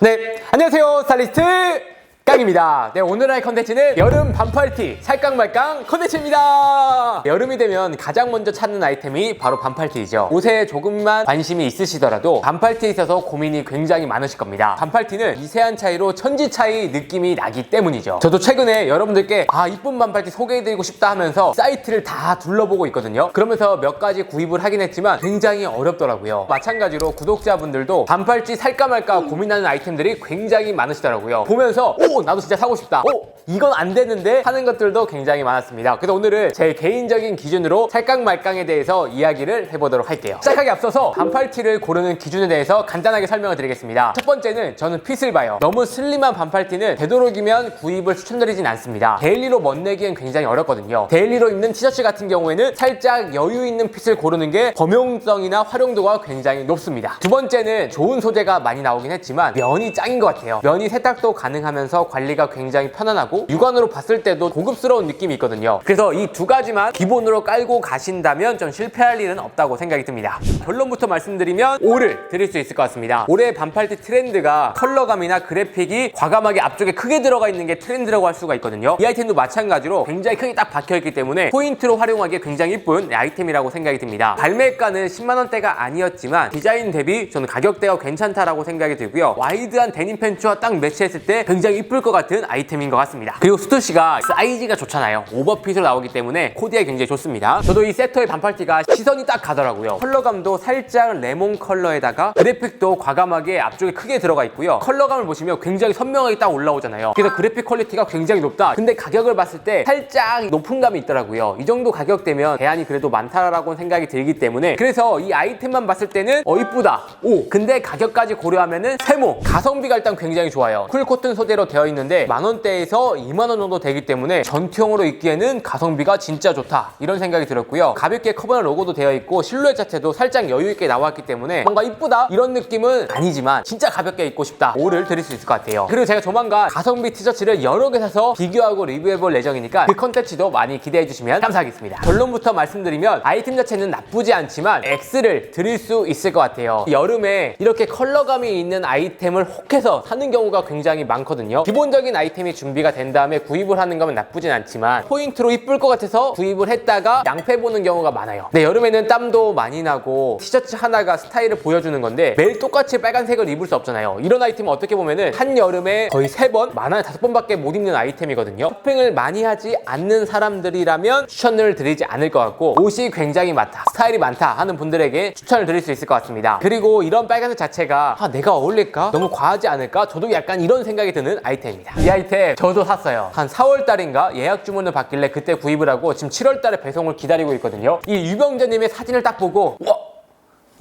네, 안녕하세요. 스타일리스트 깡입니다. 네, 오늘 할 컨텐츠는 여름 반팔티 살깡 말깡 컨텐츠입니다. 여름이 되면 가장 먼저 찾는 아이템이 바로 반팔티이죠. 옷에 조금만 관심이 있으시더라도 반팔티에 있어서 고민이 굉장히 많으실 겁니다. 반팔티는 미세한 차이로 천지 차이 느낌이 나기 때문이죠. 저도 최근에 여러분들께 이쁜 반팔티 소개해드리고 싶다 하면서 사이트를 다 둘러보고 있거든요. 그러면서 몇 가지 구입을 하긴 했지만 굉장히 어렵더라고요. 마찬가지로 구독자분들도 반팔티 살까 말까 고민하는 아이템들이 굉장히 많으시더라고요. 보면서 나도 진짜 사고 싶다. 이건 안 되는데 하는 것들도 굉장히 많았습니다. 그래서 오늘은 제 개인적인 기준으로 살깡 말깡에 대해서 이야기를 해보도록 할게요. 시작하기 앞서서 반팔티를 고르는 기준에 대해서 간단하게 설명을 드리겠습니다. 첫 번째는 저는 핏을 봐요. 너무 슬림한 반팔티는 되도록이면 구입을 추천드리진 않습니다. 데일리로 멋내기엔 굉장히 어렵거든요. 데일리로 입는 티셔츠 같은 경우에는 살짝 여유 있는 핏을 고르는 게 범용성이나 활용도가 굉장히 높습니다. 두 번째는 좋은 소재가 많이 나오긴 했지만 면이 짱인 것 같아요. 면이 세탁도 가능하면서 관리가 굉장히 편안하고 육안으로 봤을 때도 고급스러운 느낌이 있거든요. 그래서 이 두 가지만 기본으로 깔고 가신다면 좀 실패할 일은 없다고 생각이 듭니다. 결론부터 말씀드리면 5를 드릴 수 있을 것 같습니다. 올해 반팔티 트렌드가 컬러감이나 그래픽이 과감하게 앞쪽에 크게 들어가 있는 게 트렌드라고 할 수가 있거든요. 이 아이템도 마찬가지로 굉장히 크게 딱 박혀있기 때문에 포인트로 활용하기에 굉장히 예쁜 아이템이라고 생각이 듭니다. 발매가는 10만원대가 아니었지만 디자인 대비 저는 가격대가 괜찮다라고 생각이 들고요. 와이드한 데님 팬츠와 딱 매치했을 때 굉장히 이쁠 것 같은 아이템인 것 같습니다. 그리고 수트시가 사이즈가 좋잖아요. 오버핏으로 나오기 때문에 코디에 굉장히 좋습니다. 저도 이 세터의 반팔티가 시선이 딱 가더라고요. 컬러감도 살짝 레몬 컬러에다가 그래픽도 과감하게 앞쪽에 크게 들어가 있고요. 컬러감을 보시면 굉장히 선명하게 딱 올라오잖아요. 그래서 그래픽 퀄리티가 굉장히 높다. 근데 가격을 봤을 때 살짝 높은 감이 있더라고요. 이 정도 가격대면 대안이 그래도 많다라고 생각이 들기 때문에 그래서 이 아이템만 봤을 때는 이쁘다. 근데 가격까지 고려하면은 세모 가성비가 일단 굉장히 좋아요. 쿨코튼 소재로 되어 있는데 만원대에서 2만원 정도 되기 때문에 전투용으로 입기에는 가성비가 진짜 좋다 이런 생각이 들었고요. 가볍게 커버나 로고도 되어 있고 실루엣 자체도 살짝 여유있게 나왔기 때문에 뭔가 이쁘다 이런 느낌은 아니지만 진짜 가볍게 입고 싶다 5를 드릴 수 있을 것 같아요. 그리고 제가 조만간 가성비 티셔츠를 여러 개 사서 비교하고 리뷰해볼 예정이니까 그 컨텐츠도 많이 기대해주시면 감사하겠습니다. 결론부터 말씀드리면 아이템 자체는 나쁘지 않지만 X를 드릴 수 있을 것 같아요. 여름에 이렇게 컬러감이 있는 아이템을 혹해서 사는 경우가 굉장히 많거든요. 기본적인 아이템이 준비가 된 다음에 구입을 하는 거면 나쁘진 않지만 포인트로 이쁠 것 같아서 구입을 했다가 낭패 보는 경우가 많아요. 네, 여름에는 땀도 많이 나고 티셔츠 하나가 스타일을 보여주는 건데 매일 똑같이 빨간색을 입을 수 없잖아요. 이런 아이템은 어떻게 보면은 한여름에 거의 3번, 많아야 5번밖에 못 입는 아이템이거든요. 쇼핑을 많이 하지 않는 사람들이라면 추천을 드리지 않을 것 같고 옷이 굉장히 많다, 스타일이 많다 하는 분들에게 추천을 드릴 수 있을 것 같습니다. 그리고 이런 빨간색 자체가 내가 어울릴까? 너무 과하지 않을까? 저도 약간 이런 생각이 드는 아이템입니다. 이 아이템 저도 샀어요. 한 4월 달인가 예약 주문을 받길래 그때 구입을 하고 지금 7월 달에 배송을 기다리고 있거든요. 이 유병재님의 사진을 딱 보고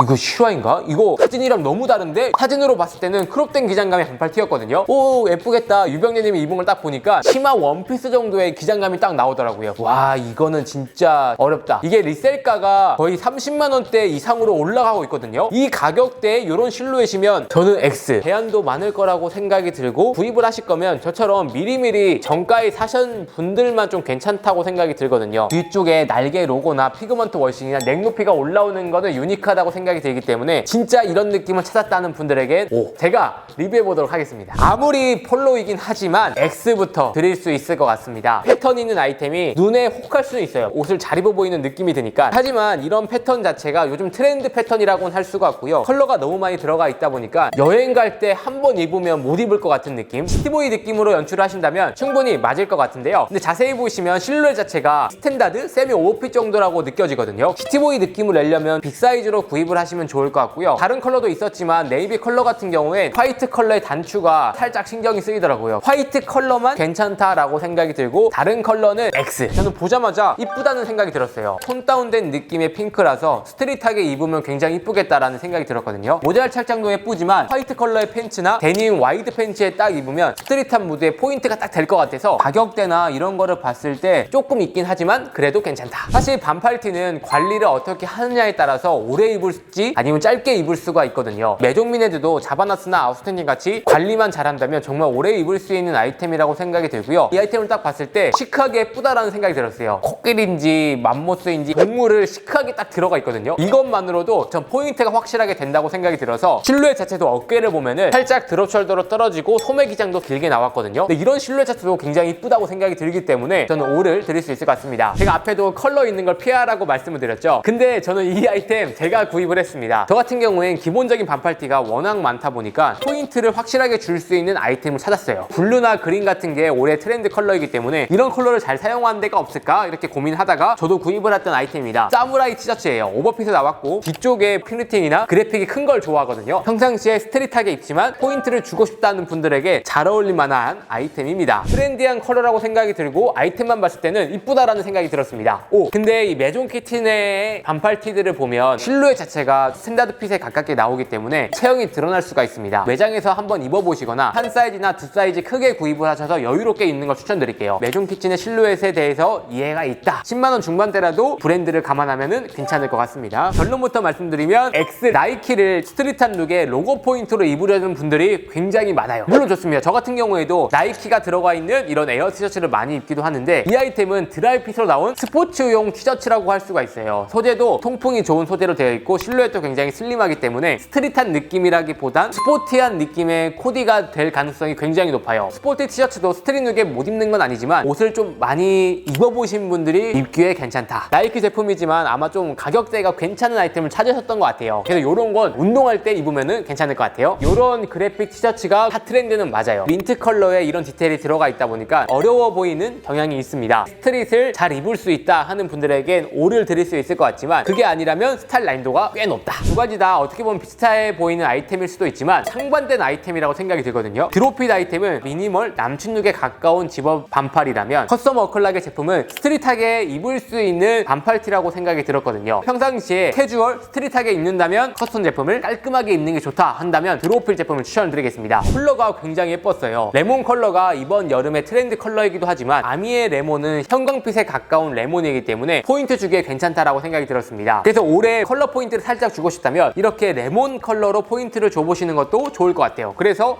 이거 실화인가? 이거 사진이랑 너무 다른데 사진으로 봤을 때는 크롭된 기장감의 반팔티였거든요. 예쁘겠다. 유병재님이 입은 걸 딱 보니까 치마 원피스 정도의 기장감이 딱 나오더라고요. 와, 이거는 진짜 어렵다. 이게 리셀가가 거의 30만원대 이상으로 올라가고 있거든요. 이 가격대에 이런 실루엣이면 저는 X 대안도 많을 거라고 생각이 들고 구입을 하실 거면 저처럼 미리미리 정가에 사신 분들만 좀 괜찮다고 생각이 들거든요. 뒤쪽에 날개 로고나 피그먼트 워싱이나 넥 높이가 올라오는 거는 유니크하다고 생각이 들기 때문에 진짜 이런 느낌을 찾았다는 분들에게 제가 리뷰해보도록 하겠습니다. 아무리 폴로이긴 하지만 X부터 드릴 수 있을 것 같습니다. 패턴 있는 아이템이 눈에 혹할 수는 있어요. 옷을 잘 입어 보이는 느낌이 드니까. 하지만 이런 패턴 자체가 요즘 트렌드 패턴이라고는 할 수가 없고요. 컬러가 너무 많이 들어가 있다 보니까 여행 갈 때 한 번 입으면 못 입을 것 같은 느낌, 시티보이 느낌으로 연출을 하신다면 충분히 맞을 것 같은데요. 근데 자세히 보시면 실루엣 자체가 스탠다드, 세미 오버핏 정도라고 느껴지거든요. 시티보이 느낌을 내려면 빅사이즈로 구입을 하시면 좋을 것 같고요. 다른 컬러도 있었지만 네이비 컬러 같은 경우에 화이트 컬러의 단추가 살짝 신경이 쓰이더라고요. 화이트 컬러만 괜찮다라고 생각이 들고 다른 컬러는 X. 저는 보자마자 이쁘다는 생각이 들었어요. 톤 다운된 느낌의 핑크라서 스트릿하게 입으면 굉장히 이쁘겠다라는 생각이 들었거든요. 모자랄 착장도 예쁘지만 화이트 컬러의 팬츠나 데님 와이드 팬츠에 딱 입으면 스트릿한 무드에 포인트가 딱 될 것 같아서 가격대나 이런 거를 봤을 때 조금 있긴 하지만 그래도 괜찮다. 사실 반팔티는 관리를 어떻게 하느냐에 따라서 오래 입을 입을지 아니면 짧게 입을 수가 있거든요. 메종미네드도 자바나스나 아우스텐딩 같이 관리만 잘한다면 정말 오래 입을 수 있는 아이템이라고 생각이 들고요. 이 아이템을 딱 봤을 때 시크하게 예쁘다라는 생각이 들었어요. 코끼리인지 맘모스인지 동물을 시크하게 딱 들어가 있거든요. 이것만으로도 전 포인트가 확실하게 된다고 생각이 들어서 실루엣 자체도 어깨를 보면은 살짝 드롭 숄더로 떨어지고 소매 기장도 길게 나왔거든요. 근데 이런 실루엣 자체도 굉장히 이쁘다고 생각이 들기 때문에 저는 5를 드릴 수 있을 것 같습니다. 제가 앞에도 컬러 있는 걸 피하라고 말씀을 드렸죠. 근데 저는 이 아이템 제가 구입을 했습니다. 저 같은 경우엔 기본적인 반팔티가 워낙 많다 보니까 포인트를 확실하게 줄 수 있는 아이템을 찾았어요. 블루나 그린 같은 게 올해 트렌드 컬러이기 때문에 이런 컬러를 잘 사용하는 데가 없을까 이렇게 고민하다가 저도 구입을 했던 아이템입니다. 사무라이 티셔츠예요. 오버핏도 나왔고 뒤쪽에 프린팅이나 그래픽이 큰 걸 좋아하거든요. 평상시에 스트릿하게 입지만 포인트를 주고 싶다는 분들에게 잘 어울릴 만한 아이템입니다. 트렌디한 컬러라고 생각이 들고 아이템만 봤을 때는 이쁘다라는 생각이 들었습니다. 근데 이 메종 키친의 반팔티들을 보면 실루엣 자체가 스탠다드 핏에 가깝게 나오기 때문에 체형이 드러날 수가 있습니다. 매장에서 한번 입어보시거나 한 사이즈나 두 사이즈 크게 구입을 하셔서 여유롭게 입는 걸 추천드릴게요. 메종 키친의 실루엣에 대해서 이해가 있다. 10만원 중반대라도 브랜드를 감안하면 괜찮을 것 같습니다. 결론부터 말씀드리면 X 나이키를 스트릿한 룩에 로고 포인트로 입으려는 분들이 굉장히 많아요. 물론 좋습니다. 저 같은 경우에도 나이키가 들어가 있는 이런 에어 티셔츠를 많이 입기도 하는데 이 아이템은 드라이핏으로 나온 스포츠용 티셔츠라고 할 수가 있어요. 소재도 통풍이 좋은 소재로 되어 있고 실루엣도 굉장히 슬림하기 때문에 스트릿한 느낌이라기보단 스포티한 느낌의 코디가 될 가능성이 굉장히 높아요. 스포티 티셔츠도 스트릿 룩에 못 입는 건 아니지만 옷을 좀 많이 입어보신 분들이 입기에 괜찮다. 나이키 제품이지만 아마 좀 가격대가 괜찮은 아이템을 찾으셨던 것 같아요. 그래서 이런 건 운동할 때 입으면 괜찮을 것 같아요. 이런 그래픽 티셔츠가 핫 트렌드는 맞아요. 민트 컬러에 이런 디테일이 들어가 있다 보니까 어려워 보이는 경향이 있습니다. 스트릿을 잘 입을 수 있다 하는 분들에겐 5를 드릴 수 있을 것 같지만 그게 아니라면 스타일 난이도가 꽤 높다. 두 가지 다 어떻게 보면 비슷해 보이는 아이템일 수도 있지만 상반된 아이템이라고 생각이 들거든요. 드롭핏 아이템은 미니멀 남친룩에 가까운 집업 반팔이라면 커스텀 워클락의 제품은 스트릿하게 입을 수 있는 반팔티라고 생각이 들었거든요. 평상시에 캐주얼 스트릿하게 입는다면 커스텀 제품을 깔끔하게 입는 게 좋다 한다면 드롭핏 제품을 추천드리겠습니다. 컬러가 굉장히 예뻤어요. 레몬 컬러가 이번 여름의 트렌드 컬러이기도 하지만 아미의 레몬은 형광빛에 가까운 레몬이기 때문에 포인트 주기에 괜찮다라고 생각이 들었습니다. 그래서 올해 컬러 포인트를 살짝 주고 싶다면 이렇게 레몬 컬러로 포인트를 줘보시는 것도 좋을 것 같아요. 그래서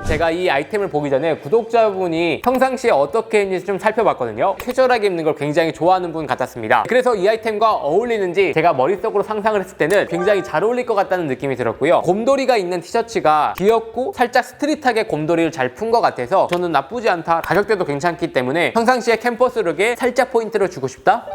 제가 이 아이템을 보기 전에 구독자분이 평상시에 어떻게 했는지 좀 살펴봤거든요. 캐주얼하게 입는 걸 굉장히 좋아하는 분 같았습니다. 그래서 이 아이템과 어울리는지 제가 머릿속으로 상상을 했을 때는 굉장히 잘 어울릴 것 같다는 느낌이 들었고요. 곰돌이가 있는 티셔츠가 귀엽고 살짝 스트릿하게 곰돌이를 잘 푼 것 같아서 저는 나쁘지 않다. 가격대도 괜찮기 때문에 평상시에 캠퍼스 룩에 살짝 포인트를 주고 싶다?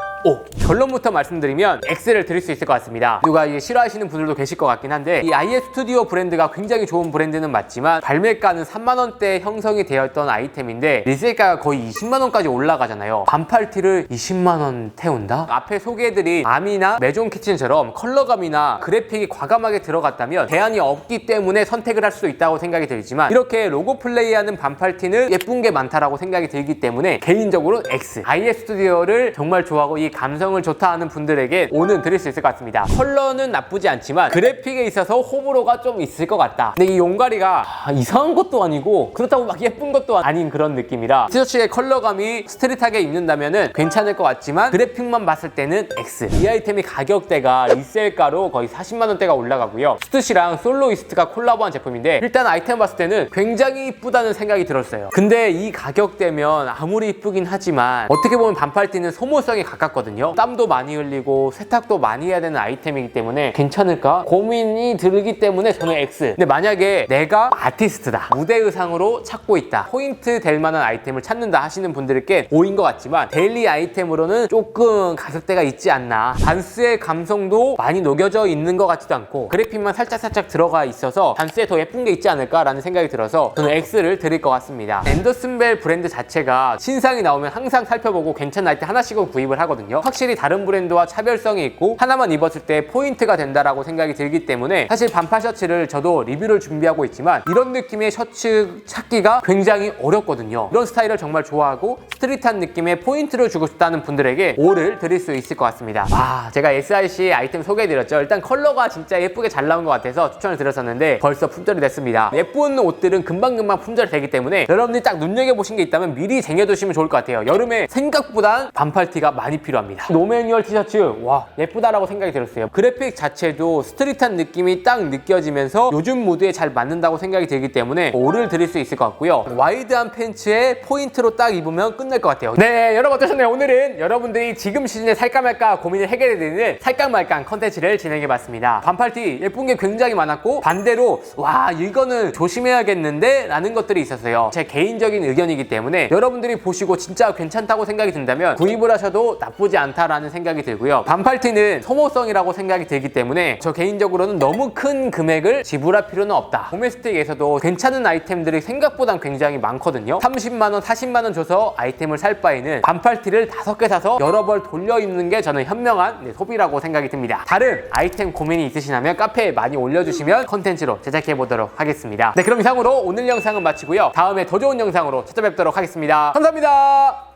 결론부터 말씀드리면 X를 드릴 수 있을 것 같습니다. 누가 이게 싫어하시는 분들도 계실 것 같긴 한데 이 IS 스튜디오 브랜드가 굉장히 좋은 브랜드는 맞지만 발매가는 3만원대에 형성이 되었던 아이템인데 리셀가가 거의 20만원까지 올라가잖아요. 반팔티를 20만원 태운다? 앞에 소개해드린 아미나 메종 키친처럼 컬러감이나 그래픽이 과감하게 들어갔다면 대안이 없기 때문에 선택을 할 수 있다고 생각이 들지만 이렇게 로고 플레이하는 반팔티는 예쁜 게 많다라고 생각이 들기 때문에 개인적으로 X IS 스튜디오를 정말 좋아하고 이 감성을 좋다 하는 분들에게 5는 드릴 수 있을 것 같습니다. 컬러는 나쁘지 않지만 그래픽에 있어서 호불호가 좀 있을 것 같다. 근데 이 용가리가 이상한 것도 아니고 그렇다고 막 예쁜 것도 아닌 그런 느낌이라 티셔츠의 컬러감이 스트릿하게 입는다면 괜찮을 것 같지만 그래픽만 봤을 때는 X. 이 아이템이 가격대가 리셀가로 거의 40만원대가 올라가고요. 스투시랑 솔로이스트가 콜라보한 제품인데 일단 아이템 봤을 때는 굉장히 이쁘다는 생각이 들었어요. 근데 이 가격대면 아무리 이쁘긴 하지만 어떻게 보면 반팔티는 소모성이 가깝거든요. 땀도 많이 흘리고 세탁도 많이 해야 되는 아이템이기 때문에 괜찮을까? 고민이 들기 때문에 저는 X. 근데 만약에 내가 아티스트다, 무대 의상으로 찾고 있다, 포인트 될 만한 아이템을 찾는다 하시는 분들께 5인 것 같지만 데일리 아이템으로는 조금 가격대가 있지 않나. 반스의 감성도 많이 녹여져 있는 것 같지도 않고 그래픽만 살짝 들어가 있어서 반스에 더 예쁜 게 있지 않을까라는 생각이 들어서 저는 X를 드릴 것 같습니다. 앤더슨 벨 브랜드 자체가 신상이 나오면 항상 살펴보고 괜찮은 아이템 하나씩은 구입을 하거든요. 확실히 다른 브랜드와 차별성이 있고 하나만 입었을 때 포인트가 된다라고 생각이 들기 때문에 사실 반팔 셔츠를 저도 리뷰를 준비하고 있지만 이런 느낌의 셔츠 찾기가 굉장히 어렵거든요. 이런 스타일을 정말 좋아하고 스트릿한 느낌의 포인트를 주고 싶다는 분들에게 5를 드릴 수 있을 것 같습니다. 제가 SIC 아이템 소개해드렸죠. 일단 컬러가 진짜 예쁘게 잘 나온 것 같아서 추천을 드렸었는데 벌써 품절이 됐습니다. 예쁜 옷들은 금방금방 품절이 되기 때문에 여러분들이 딱 눈여겨보신 게 있다면 미리 쟁여두시면 좋을 것 같아요. 여름에 생각보다 반팔티가 많이 필요해요. 필요합니다. 노매뉴얼 티셔츠 와 예쁘다라고 생각이 들었어요. 그래픽 자체도 스트릿한 느낌이 딱 느껴지면서 요즘 무드에 잘 맞는다고 생각이 들기 때문에 올을 드릴 수 있을 것 같고요. 와이드한 팬츠에 포인트로 딱 입으면 끝날 것 같아요. 네, 여러분 어떠셨나요? 오늘은 여러분들이 지금 시즌에 살까 말까 고민을 해결해드리는 살까 말까 컨텐츠를 진행해봤습니다. 반팔티 예쁜 게 굉장히 많았고 반대로 와 이거는 조심해야겠는데 라는 것들이 있었어요. 제 개인적인 의견이기 때문에 여러분들이 보시고 진짜 괜찮다고 생각이 든다면 구입을 하셔도 나쁘지 않다라는 생각이 들고요. 반팔티는 소모성이라고 생각이 들기 때문에 저 개인적으로는 너무 큰 금액을 지불할 필요는 없다. 도메스틱에서도 괜찮은 아이템들이 생각보다 굉장히 많거든요. 30만원, 40만원 줘서 아이템을 살 바에는 반팔티를 5개 사서 여러 벌 돌려 입는 게 저는 현명한 소비라고 생각이 듭니다. 다른 아이템 고민이 있으시다면 카페에 많이 올려주시면 컨텐츠로 제작해보도록 하겠습니다. 네, 그럼 이상으로 오늘 영상은 마치고요. 다음에 더 좋은 영상으로 찾아뵙도록 하겠습니다. 감사합니다.